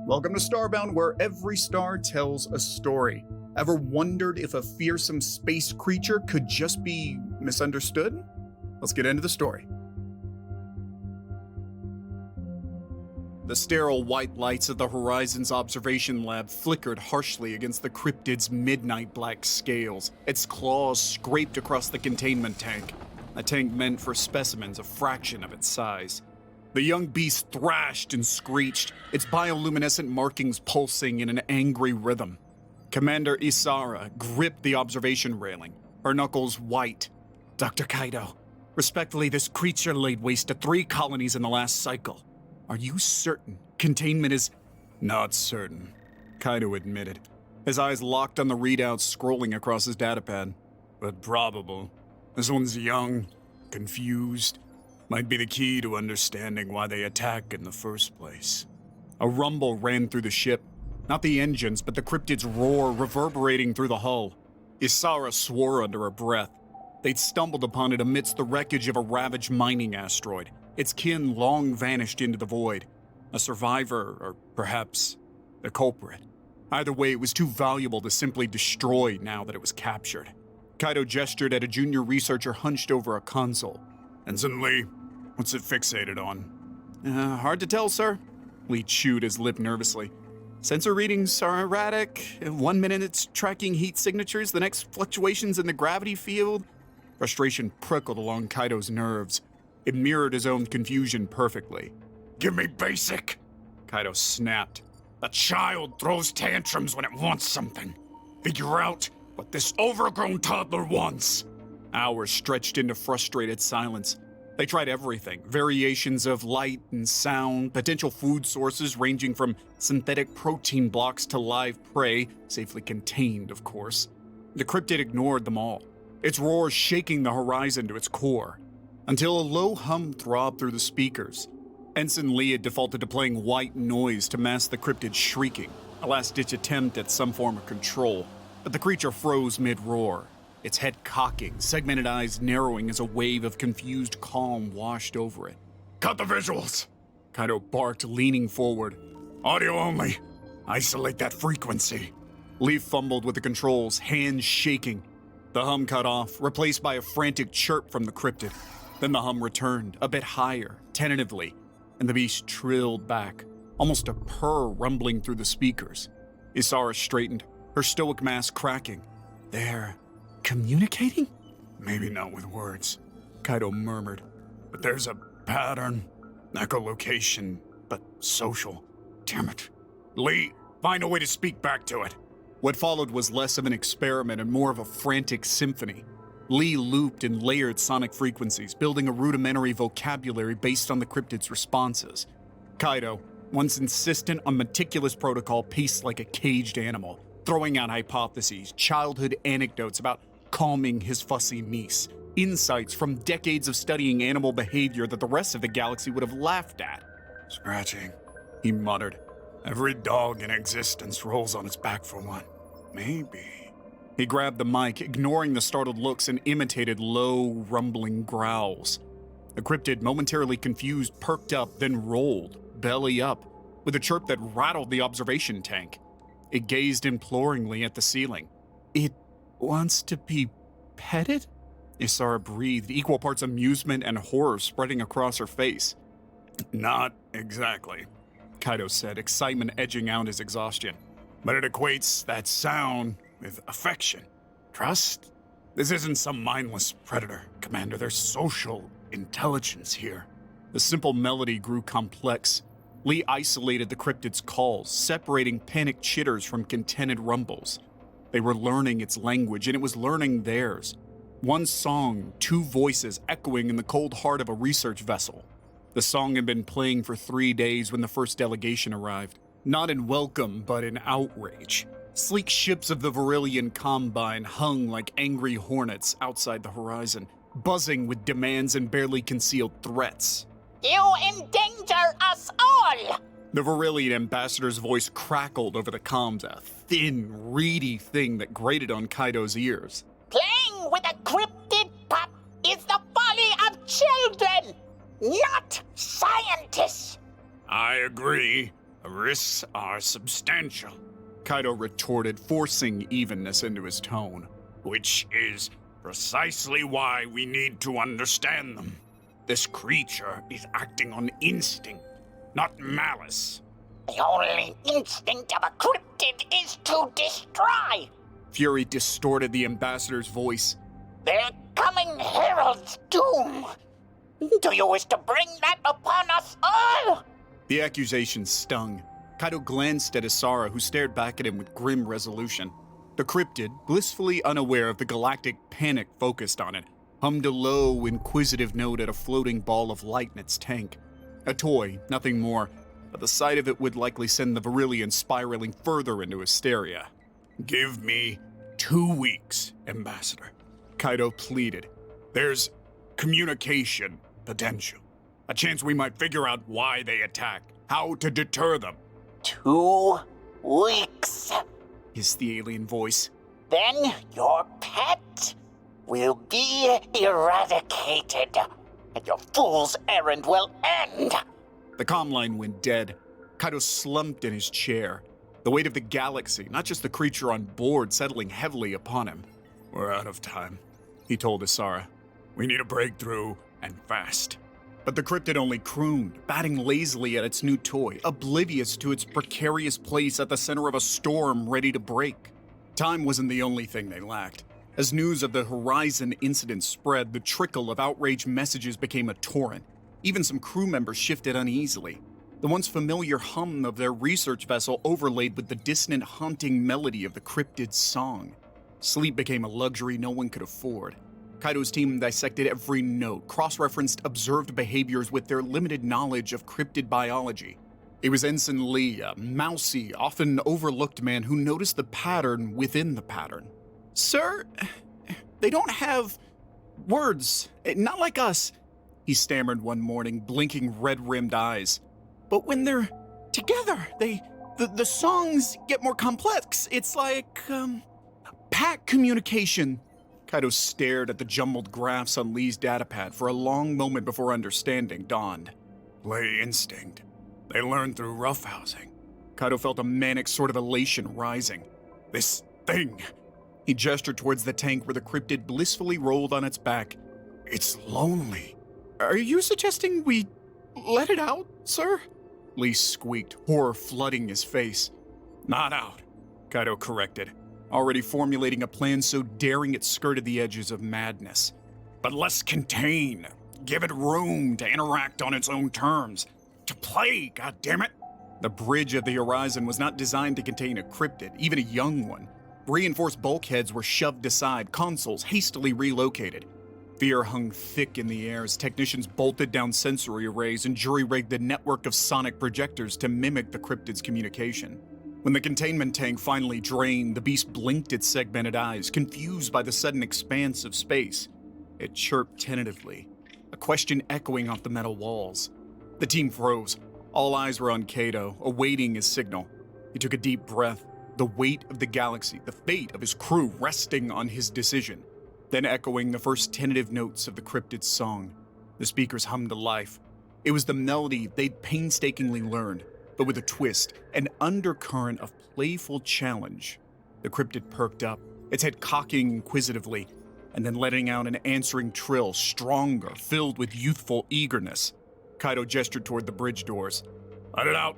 Welcome to Starbound, where every star tells a story. Ever wondered if a fearsome space creature could just be misunderstood? Let's get into the story. The sterile white lights of the Horizon's observation lab flickered harshly against the Kryptid's midnight black scales. Its claws scraped across the containment tank, a tank meant for specimens a fraction of its size. The young beast thrashed and screeched, its bioluminescent markings pulsing in an angry rhythm. Commander Isara gripped the observation railing, her knuckles white. Dr. Kaido, respectfully, this creature laid waste to 3 colonies in the last cycle. Are you certain containment is... Not certain, Kaido admitted, his eyes locked on the readouts scrolling across his datapad. But probable. This one's young, confused. Might be the key to understanding why they attack in the first place. A rumble ran through the ship. Not the engines, but the Kryptid's roar reverberating through the hull. Isara swore under her breath. They'd stumbled upon it amidst the wreckage of a ravaged mining asteroid. Its kin long vanished into the void. A survivor, or perhaps the culprit. Either way, it was too valuable to simply destroy now that it was captured. Kaido gestured at a junior researcher hunched over a console. Ensign Lee, what's it fixated on? Hard to tell, sir. Lee chewed his lip nervously. Sensor readings are erratic. 1 minute it's tracking heat signatures, the next fluctuations in the gravity field. Frustration prickled along Kaido's nerves. It mirrored his own confusion perfectly. Give me basic, Kaido snapped. A child throws tantrums when it wants something. Figure out what this overgrown toddler wants. Hours stretched into frustrated silence. They tried everything, variations of light and sound, potential food sources ranging from synthetic protein blocks to live prey, safely contained, of course. The Kryptid ignored them all, its roar shaking the horizon to its core, until a low hum throbbed through the speakers. Ensign Lee had defaulted to playing white noise to mask the Kryptid shrieking, a last-ditch attempt at some form of control, but the creature froze mid-roar. Its head cocking, segmented eyes narrowing as a wave of confused calm washed over it. Cut the visuals, Kaido barked, leaning forward. Audio only. Isolate that frequency. Lee fumbled with the controls, hands shaking. The hum cut off, replaced by a frantic chirp from the Kryptid. Then the hum returned, a bit higher, tentatively, and the beast trilled back, almost a purr rumbling through the speakers. Isara straightened, her stoic mask cracking. They're communicating? Maybe not with words, Kaido murmured. But there's a pattern, echolocation, but social. Damn it. Lee, find a way to speak back to it. What followed was less of an experiment and more of a frantic symphony. Lee looped and layered sonic frequencies, building a rudimentary vocabulary based on the Kryptid's responses. Kaido, once insistent on meticulous protocol, paced like a caged animal, throwing out hypotheses, childhood anecdotes about calming his fussy niece, insights from decades of studying animal behavior that the rest of the galaxy would have laughed at. Scratching, he muttered. Every dog in existence rolls on its back for one. Maybe. He grabbed the mic, ignoring the startled looks, and imitated low, rumbling growls. The Kryptid, momentarily confused, perked up, then rolled, belly up, with a chirp that rattled the observation tank. It gazed imploringly at the ceiling. It wants to be petted? Isara breathed, equal parts amusement and horror spreading across her face. Not exactly, Kaido said, excitement edging out his exhaustion. But it equates that sound with affection. Trust? This isn't some mindless predator, Commander. There's social intelligence here. The simple melody grew complex. Lee isolated the Kryptid's calls, separating panicked chitters from contented rumbles. They were learning its language, and it was learning theirs. One song, 2 voices echoing in the cold heart of a research vessel. The song had been playing for 3 days when the first delegation arrived. Not in welcome, but in outrage. Sleek ships of the Virillian Combine hung like angry hornets outside the horizon, buzzing with demands and barely concealed threats. You endanger us all! The Virillian ambassador's voice crackled over the comms, a thin, reedy thing that grated on Kaido's ears. Playing with a Kryptid pup is the folly of children, not scientists. I agree. The risks are substantial, Kaido retorted, forcing evenness into his tone. Which is precisely why we need to understand them. This creature is acting on instinct, not malice. The only instinct of a cryptid is to destroy. Fury distorted the ambassador's voice. They're coming herald's doom. Do you wish to bring that upon us all? The accusation stung. Kaido glanced at Isara, who stared back at him with grim resolution. The cryptid, blissfully unaware of the galactic panic focused on it, hummed a low, inquisitive note at a floating ball of light in its tank. A toy, nothing more, but the sight of it would likely send the Virillion spiraling further into hysteria. Give me 2 weeks, Ambassador, Kaido pleaded. There's communication potential. A chance we might figure out why they attack, how to deter them. 2 weeks. Hissed the alien voice. Then your pet will be eradicated, and your fool's errand will end. The comm line went dead. Kaido slumped in his chair, the weight of the galaxy, not just the creature on board, settling heavily upon him. We're out of time, he told Isara. We need a breakthrough, and fast. But the cryptid only crooned, batting lazily at its new toy, oblivious to its precarious place at the center of a storm ready to break. Time wasn't the only thing they lacked. As news of the Horizon incident spread, the trickle of outraged messages became a torrent. Even some crew members shifted uneasily. The once familiar hum of their research vessel overlaid with the dissonant, haunting melody of the cryptid's song. Sleep became a luxury no one could afford. Kaido's team dissected every note, cross-referenced observed behaviors with their limited knowledge of cryptid biology. It was Ensign Lee, a mousy, often overlooked man who noticed the pattern within the pattern. Sir, they don't have words, not like us, he stammered one morning, blinking red-rimmed eyes. But when they're together, the songs get more complex. It's like, pack communication. Kaido stared at the jumbled graphs on Lee's datapad for a long moment before understanding dawned. Play instinct. They learn through roughhousing. Kaido felt a manic sort of elation rising. This thing. He gestured towards the tank where the cryptid blissfully rolled on its back. It's lonely. Are you suggesting we let it out, sir? Lee squeaked, horror flooding his face. Not out, Kaido corrected, already formulating a plan so daring it skirted the edges of madness. But let's contain. Give it room to interact on its own terms. To play, goddammit! The bridge of the Horizon was not designed to contain a cryptid, even a young one. Reinforced bulkheads were shoved aside, consoles hastily relocated. Fear hung thick in the air as technicians bolted down sensory arrays and jury-rigged the network of sonic projectors to mimic the cryptid's communication. When the containment tank finally drained, the beast blinked its segmented eyes, confused by the sudden expanse of space. It chirped tentatively, a question echoing off the metal walls. The team froze. All eyes were on Kaido, awaiting his signal. He took a deep breath, the weight of the galaxy, the fate of his crew resting on his decision. Then echoing the first tentative notes of the cryptid's song. The speakers hummed to life. It was the melody they'd painstakingly learned, but with a twist, an undercurrent of playful challenge. The cryptid perked up, its head cocking inquisitively, and then letting out an answering trill, stronger, filled with youthful eagerness. Kaido gestured toward the bridge doors. Let it out!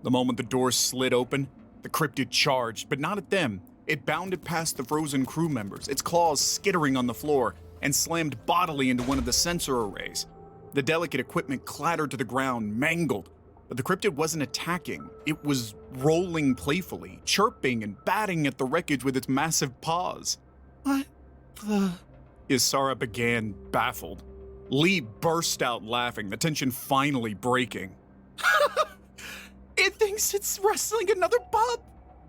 The moment the doors slid open, the cryptid charged, but not at them. It bounded past the frozen crew members, its claws skittering on the floor, and slammed bodily into one of the sensor arrays. The delicate equipment clattered to the ground, mangled. But the cryptid wasn't attacking. It was rolling playfully, chirping and batting at the wreckage with its massive paws. What the... Isara began, baffled. Lee burst out laughing, the tension finally breaking. It thinks it's wrestling another pup!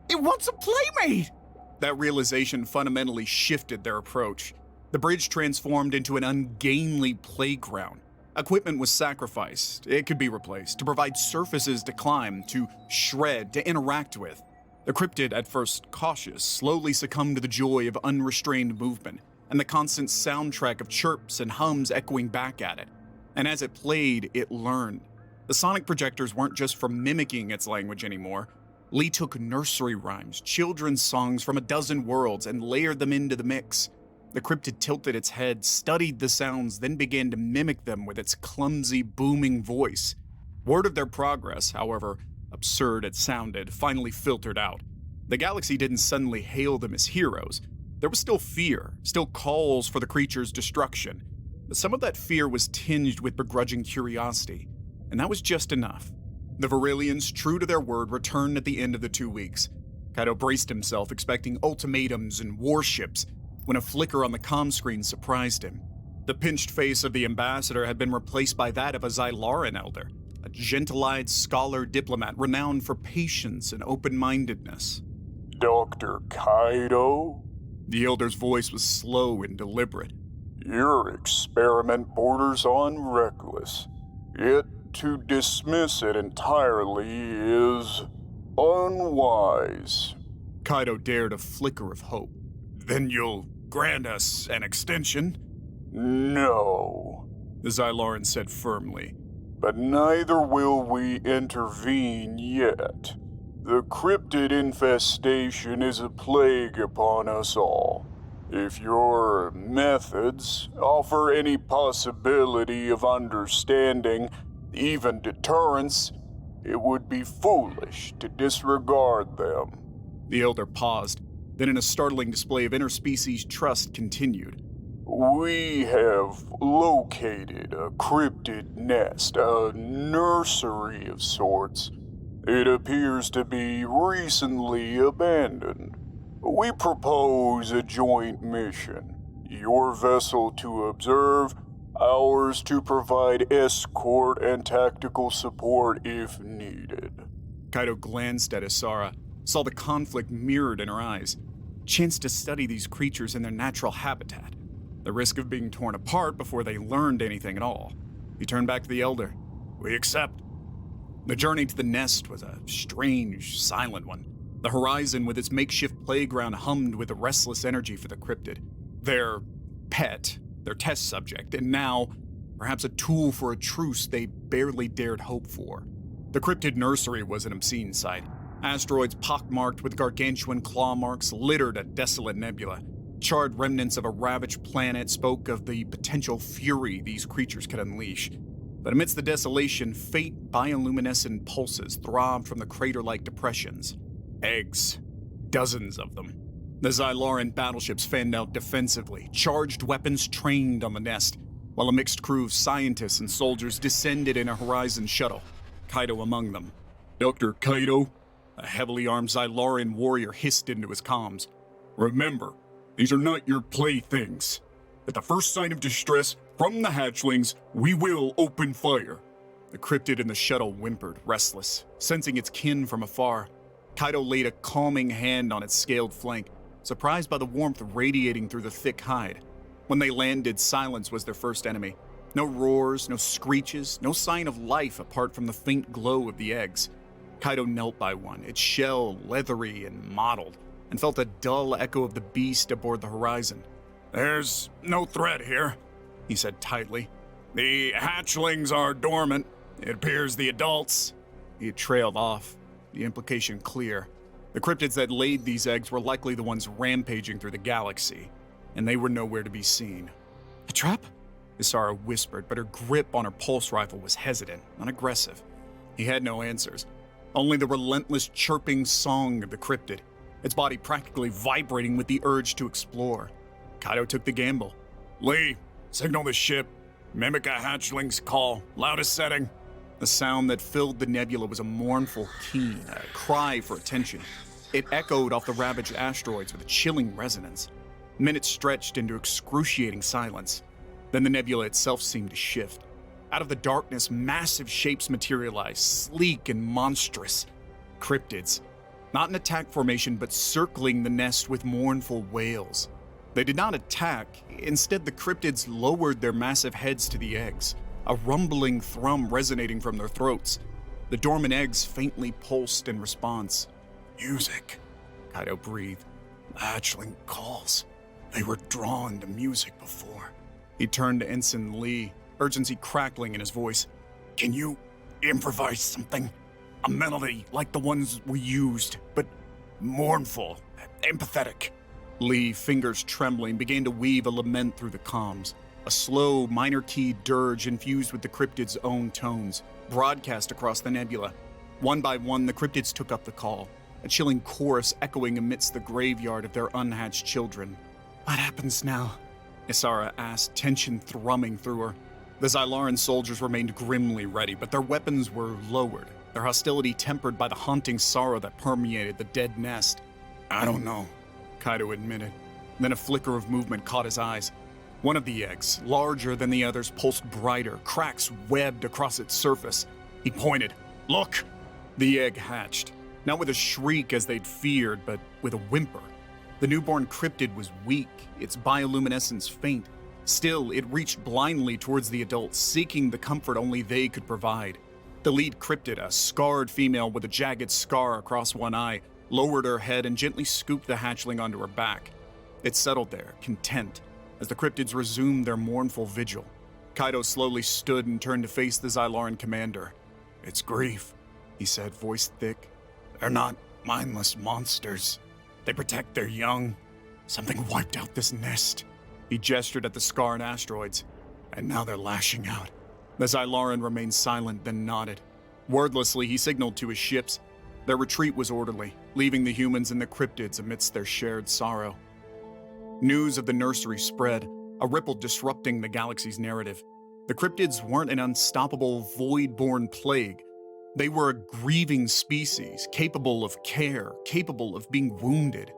It wants a playmate! That realization fundamentally shifted their approach. The bridge transformed into an ungainly playground. Equipment was sacrificed, it could be replaced, to provide surfaces to climb, to shred, to interact with. The cryptid, at first cautious, slowly succumbed to the joy of unrestrained movement, and the constant soundtrack of chirps and hums echoing back at it. And as it played, it learned. The sonic projectors weren't just for mimicking its language anymore. Lee took nursery rhymes, children's songs from a dozen worlds, and layered them into the mix. The cryptid tilted its head, studied the sounds, then began to mimic them with its clumsy, booming voice. Word of their progress, however absurd it sounded, finally filtered out. The galaxy didn't suddenly hail them as heroes. There was still fear, still calls for the creature's destruction. But some of that fear was tinged with begrudging curiosity, and that was just enough. The Varillians, true to their word, returned at the end of the 2 weeks. Kaido braced himself, expecting ultimatums and warships, when a flicker on the comm screen surprised him. The pinched face of the ambassador had been replaced by that of a Xylaran elder, a gentle-eyed scholar diplomat renowned for patience and open-mindedness. Dr. Kaido? The elder's voice was slow and deliberate. Your experiment borders on reckless, yet to dismiss it entirely is unwise. Kaido dared a flicker of hope. Then you'll grant us an extension? No, the Xylaran said firmly. But neither will we intervene yet. The cryptid infestation is a plague upon us all. If your methods offer any possibility of understanding, even deterrence, it would be foolish to disregard them. The elder paused, then in a startling display of interspecies trust continued. We have located a cryptid nest, a nursery of sorts. It appears to be recently abandoned. We propose a joint mission. Your vessel to observe, ours to provide escort and tactical support if needed. Kaido glanced at Isara, saw the conflict mirrored in her eyes. Chance to study these creatures in their natural habitat. The risk of being torn apart before they learned anything at all. He turned back to the elder. We accept. The journey to the nest was a strange, silent one. The horizon with its makeshift playground hummed with a restless energy for the cryptid. Their pet, their test subject, and now, perhaps a tool for a truce they barely dared hope for. The cryptid nursery was an obscene sight. Asteroids pockmarked with gargantuan claw marks littered a desolate nebula. Charred remnants of a ravaged planet spoke of the potential fury these creatures could unleash. But amidst the desolation, faint bioluminescent pulses throbbed from the crater-like depressions. Eggs. Dozens of them. The Xylaran battleships fanned out defensively, charged weapons trained on the nest, while a mixed crew of scientists and soldiers descended in a Horizon shuttle, Kaido among them. Dr. Kaido? A heavily armed Xylaran warrior hissed into his comms. Remember, these are not your playthings. At the first sign of distress from the hatchlings, we will open fire. The cryptid in the shuttle whimpered, restless, sensing its kin from afar. Kaido laid a calming hand on its scaled flank, surprised by the warmth radiating through the thick hide. When they landed, silence was their first enemy. No roars, no screeches, no sign of life apart from the faint glow of the eggs. Kaido knelt by one, its shell leathery and mottled, and felt a dull echo of the beast aboard the Horizon. There's no threat here, he said tightly. The hatchlings are dormant. It appears the adults... He had trailed off, the implication clear. The cryptids that laid these eggs were likely the ones rampaging through the galaxy, and they were nowhere to be seen. A trap? Isara whispered, but her grip on her pulse rifle was hesitant, not aggressive. He had no answers, only the relentless chirping song of the cryptid, its body practically vibrating with the urge to explore. Kaido took the gamble. Lee, signal the ship. Mimic a hatchling's call. Loudest setting. The sound that filled the nebula was a mournful keen, a cry for attention. It echoed off the ravaged asteroids with a chilling resonance. Minutes stretched into excruciating silence. Then the nebula itself seemed to shift. Out of the darkness, massive shapes materialized, sleek and monstrous. Kryptids. Not in attack formation, but circling the nest with mournful wails. They did not attack. Instead, the cryptids lowered their massive heads to the eggs, a rumbling thrum resonating from their throats. The dormant eggs faintly pulsed in response. Music, Kaido breathed. Hatchling calls. They were drawn to music before. He turned to Ensign Lee, urgency crackling in his voice. Can you improvise something. A melody like the ones we used, but mournful, empathetic. Lee, fingers trembling, began to weave a lament through the comms. A slow, minor-key dirge infused with the cryptids' own tones, broadcast across the nebula. One by one, the cryptids took up the call, a chilling chorus echoing amidst the graveyard of their unhatched children. What happens now? Isara asked, tension thrumming through her. The Xylaran soldiers remained grimly ready, but their weapons were lowered, their hostility tempered by the haunting sorrow that permeated the dead nest. I don't know, Kaido admitted. Then a flicker of movement caught his eyes. One of the eggs, larger than the others, pulsed brighter, cracks webbed across its surface. He pointed. Look! The egg hatched, not with a shriek as they'd feared, but with a whimper. The newborn cryptid was weak, its bioluminescence faint. Still, it reached blindly towards the adults, seeking the comfort only they could provide. The lead cryptid, a scarred female with a jagged scar across one eye, lowered her head and gently scooped the hatchling onto her back. It settled there, content, as the cryptids resumed their mournful vigil. Kaido slowly stood and turned to face the Xylaran commander. It's grief, he said, voice thick. They're not mindless monsters. They protect their young. Something wiped out this nest. He gestured at the scarred asteroids, and now they're lashing out. The Xylaran remained silent, then nodded. Wordlessly, he signaled to his ships. Their retreat was orderly, leaving the humans and the cryptids amidst their shared sorrow. News of the nursery spread, a ripple disrupting the galaxy's narrative. The cryptids weren't an unstoppable, void-born plague. They were a grieving species, capable of care, capable of being wounded.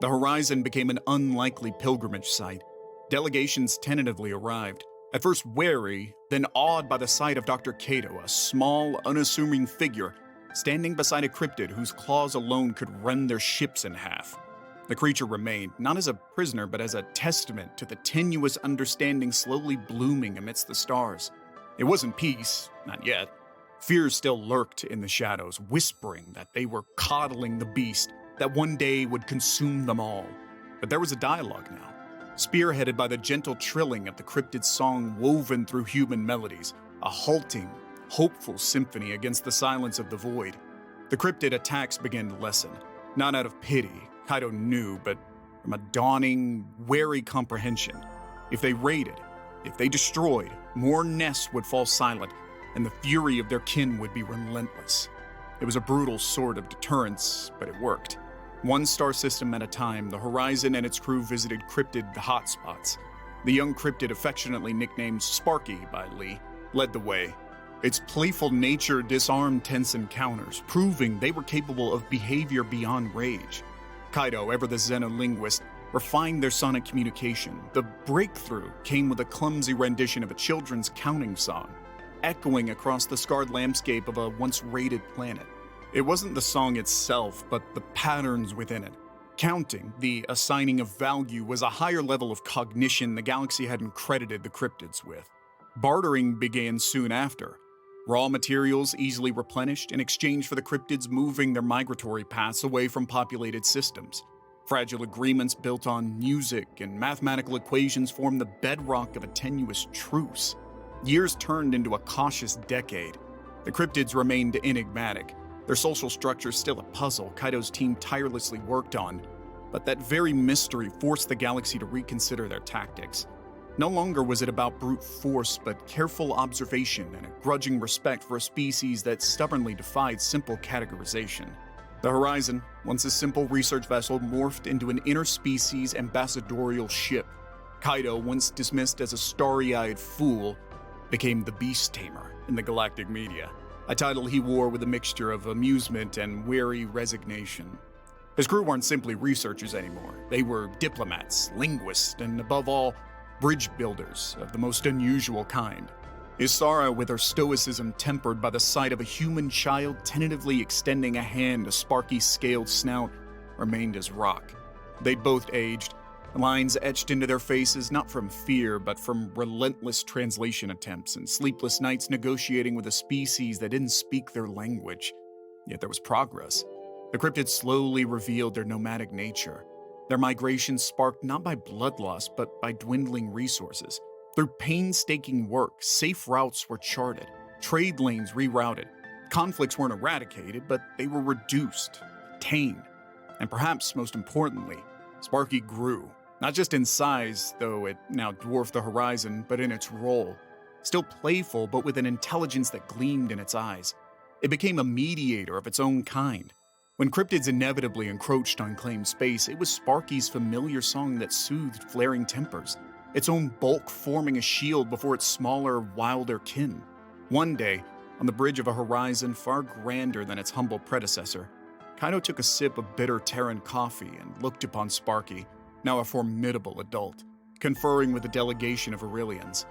The horizon became an unlikely pilgrimage site. Delegations tentatively arrived, at first wary, then awed by the sight of Dr. Kato, a small, unassuming figure, standing beside a cryptid whose claws alone could rend their ships in half. The creature remained, not as a prisoner, but as a testament to the tenuous understanding slowly blooming amidst the stars. It wasn't peace, not yet. Fear still lurked in the shadows, whispering that they were coddling the beast, that one day would consume them all. But there was a dialogue now, spearheaded by the gentle trilling of the cryptid song woven through human melodies, a halting, hopeful symphony against the silence of the void. The cryptid attacks began to lessen, not out of pity, Kaido knew, but from a dawning, wary comprehension. If they raided, if they destroyed, more nests would fall silent, and the fury of their kin would be relentless. It was a brutal sort of deterrence, but it worked. One star system at a time, the Horizon and its crew visited cryptid hotspots. The young cryptid, affectionately nicknamed Sparky by Lee, led the way. Its playful nature disarmed tense encounters, proving they were capable of behavior beyond rage. Kaido, ever the xenolinguist, refined their sonic communication. The breakthrough came with a clumsy rendition of a children's counting song, echoing across the scarred landscape of a once raided planet. It wasn't the song itself, but the patterns within it. Counting, the assigning of value, was a higher level of cognition the galaxy hadn't credited the cryptids with. Bartering began soon after. Raw materials easily replenished in exchange for the cryptids moving their migratory paths away from populated systems. Fragile agreements built on music and mathematical equations formed the bedrock of a tenuous truce. Years turned into a cautious decade. The cryptids remained enigmatic, their social structure still a puzzle Kaido's team tirelessly worked on, but that very mystery forced the galaxy to reconsider their tactics. No longer was it about brute force, but careful observation and a grudging respect for a species that stubbornly defied simple categorization. The Horizon, once a simple research vessel, morphed into an interspecies ambassadorial ship. Kaido, once dismissed as a starry-eyed fool, became the Beast Tamer in the galactic media, a title he wore with a mixture of amusement and weary resignation. His crew weren't simply researchers anymore. They were diplomats, linguists, and above all, bridge builders of the most unusual kind. Isara, with her stoicism tempered by the sight of a human child tentatively extending a hand to Sparky's scaled snout, remained as rock. They'd both aged, lines etched into their faces not from fear, but from relentless translation attempts and sleepless nights negotiating with a species that didn't speak their language. Yet there was progress. The cryptids slowly revealed their nomadic nature. Their migration sparked not by blood loss, but by dwindling resources. Through painstaking work, safe routes were charted, trade lanes rerouted, Conflicts weren't eradicated, but they were reduced, tamed, and perhaps most importantly, Sparky grew. Not just in size, though it now dwarfed the horizon, but in its role. Still playful, but with an intelligence that gleamed in its eyes. It became a mediator of its own kind. When cryptids inevitably encroached on claimed space, it was Sparky's familiar song that soothed flaring tempers, its own bulk forming a shield before its smaller, wilder kin. One day, on the bridge of a horizon far grander than its humble predecessor, Kaido took a sip of bitter Terran coffee and looked upon Sparky, now a formidable adult, conferring with a delegation of Aurelians.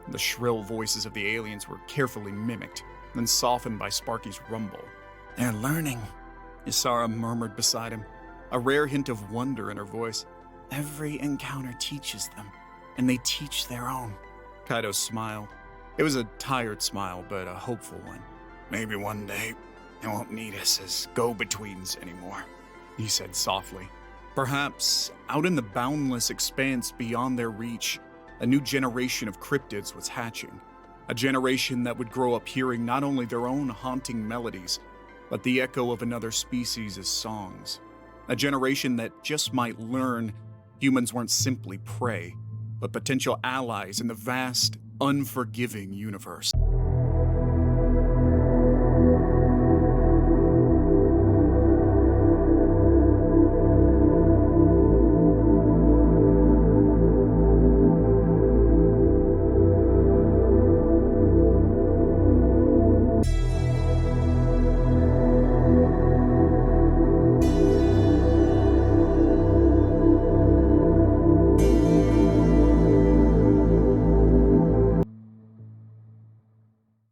The shrill voices of the aliens were carefully mimicked, then softened by Sparky's rumble. "They're learning," Isara murmured beside him, a rare hint of wonder in her voice. "Every encounter teaches them, and they teach their own." Kaido smiled. It was a tired smile, but a hopeful one. "Maybe one day they won't need us as go-betweens anymore," he said softly. Perhaps, out in the boundless expanse beyond their reach, a new generation of cryptids was hatching. A generation that would grow up hearing not only their own haunting melodies, but the echo of another species' songs. A generation that just might learn humans weren't simply prey, but potential allies in the vast, unforgiving universe.